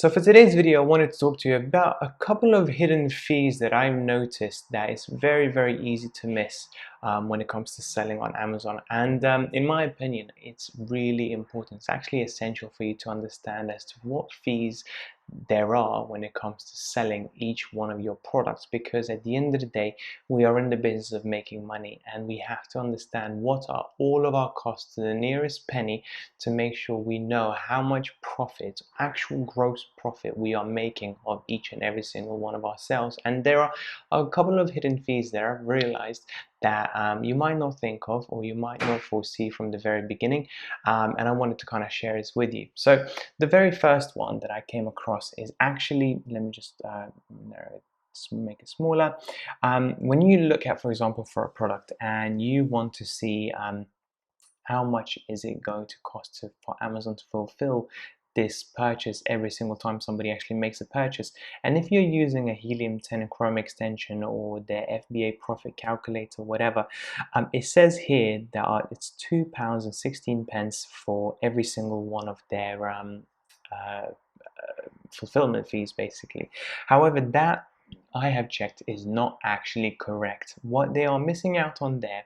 So for today's video, I wanted to talk to you about a couple of hidden fees that I've noticed that is very easy to miss when it comes to selling on Amazon. And in my opinion, it's really important. It's actually essential for you to understand as to what fees there are when it comes to selling each one of your products, because at the end of the day, we are in the business of making money and we have to understand what are all of our costs to the nearest penny to make sure we know how much profit, actual gross profit, we are making of each and every single one of our sales. And there are a couple of hidden fees there I've realized that you might not think of or you might not foresee from the very beginning, and I wanted to kind of share this with you. So the very first one that I came across is actually, let me just make it smaller. When you look at, for example, for a product and you want to see how much is it going to cost for Amazon to fulfill this purchase every single time somebody actually makes a purchase. And if you're using a Helium 10 Chrome extension or their FBA profit calculator, whatever, it says here that it's £2.16 for every single one of their fulfillment fees, basically. However, that I have checked is not actually correct. What they are missing out on there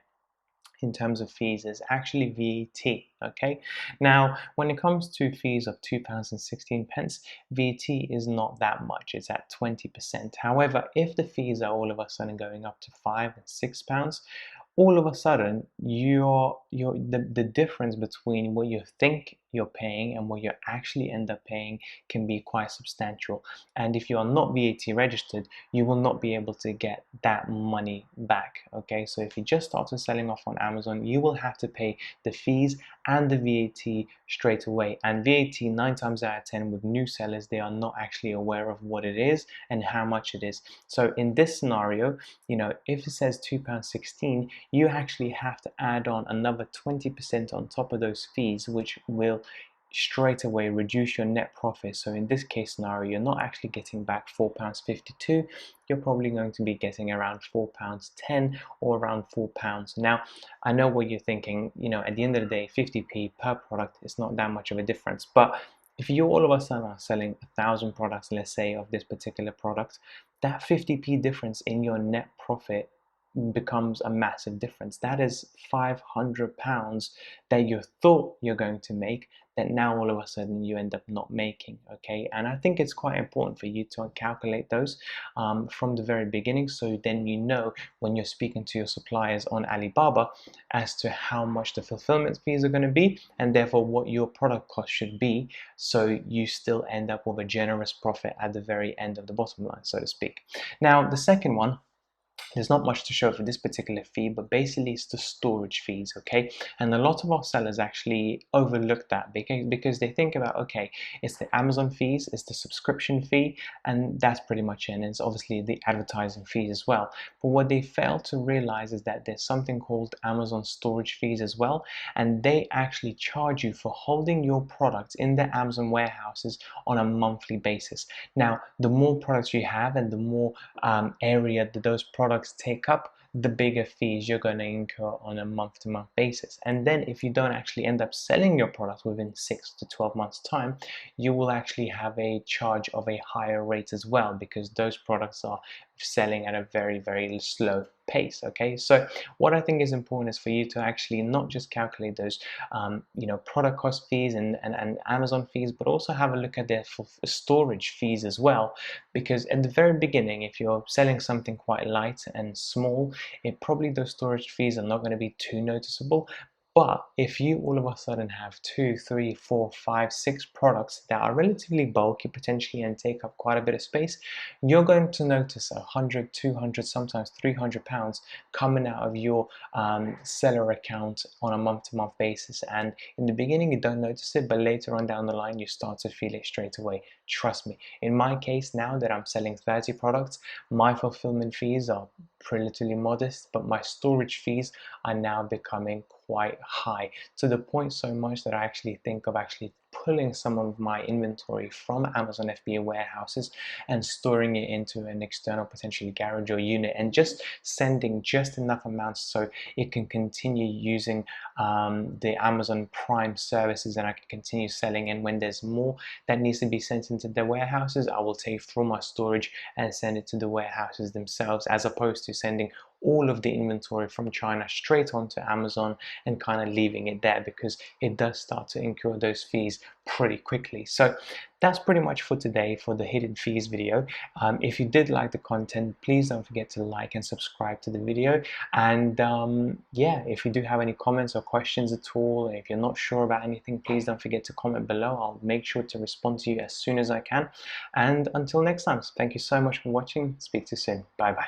in terms of fees is actually VAT. Okay, now when it comes to fees of £2.16, VAT is not that much, it's at 20%. However, if the fees are all of a sudden going up to £5 and £6, all of a sudden the difference between what you think you're paying and what you actually end up paying can be quite substantial. And if you are not VAT registered, you will not be able to get that money back. Okay, so if you just started selling off on Amazon, you will have to pay the fees and the VAT straight away. And VAT, 9 times out of 10 with new sellers, they are not actually aware of what it is and how much it is. So in this scenario, if it says £2.16, you actually have to add on another 20% on top of those fees, which will straight away reduce your net profit. So in this case scenario, you're not actually getting back £4.52, you're probably going to be getting around £4.10 or around £4. Now, I know what you're thinking, at the end of the day, 50p per product is not that much of a difference. But if you all of a sudden are selling 1,000 products, let's say, of this particular product, that 50p difference in your net profit becomes a massive difference. That is £500 that you thought you're going to make that now all of a sudden you end up not making. Okay, and I think it's quite important for you to calculate those from the very beginning, so then when you're speaking to your suppliers on Alibaba as to how much the fulfillment fees are going to be and therefore what your product cost should be, so you still end up with a generous profit at the very end of the bottom line, so to speak. Now the second one, there's not much to show for this particular fee, but basically it's the storage fees. Okay, and a lot of our sellers actually overlook that because they think about, okay, it's the Amazon fees, it's the subscription fee, and that's pretty much it, and it's obviously the advertising fees as well. But what they fail to realize is that there's something called Amazon storage fees as well, and they actually charge you for holding your products in their Amazon warehouses on a monthly basis. Now the more products you have and the more area that those products take up, the bigger fees you're going to incur on a month-to-month basis. And then if you don't actually end up selling your product within 6 to 12 months time, you will actually have a charge of a higher rate as well, because those products are selling at a very slow pace. Okay, so what I think is important is for you to actually not just calculate those product cost fees and Amazon fees, but also have a look at their storage fees as well, because at the very beginning, if you're selling something quite light and small, those storage fees are not going to be too noticeable. But if you all of a sudden have 2, 3, 4, 5, 6 products that are relatively bulky potentially and take up quite a bit of space, you're going to notice 100, 200, sometimes £300 coming out of your seller account on a month-to-month basis. And in the beginning you don't notice it, but later on down the line you start to feel it straight away. Trust me. In my case, now that I'm selling 30 products, my fulfillment fees are relatively modest, but my storage fees are now becoming quite high, to the point so much that I actually think of pulling some of my inventory from Amazon FBA warehouses and storing it into an external, potentially garage or unit, and just sending just enough amounts so it can continue using the Amazon Prime services, and I can continue selling. And when there's more that needs to be sent into the warehouses, I will take from my storage and send it to the warehouses themselves, as opposed to sending all of the inventory from China straight onto Amazon and kind of leaving it there, because it does start to incur those fees pretty quickly. So that's pretty much for today for the hidden fees video. If you did like the content, please don't forget to like and subscribe to the video. And yeah, if you do have any comments or questions at all, if you're not sure about anything, please don't forget to comment below. I'll make sure to respond to you as soon as I can. And until next time, thank you so much for watching. Speak to you soon. Bye bye.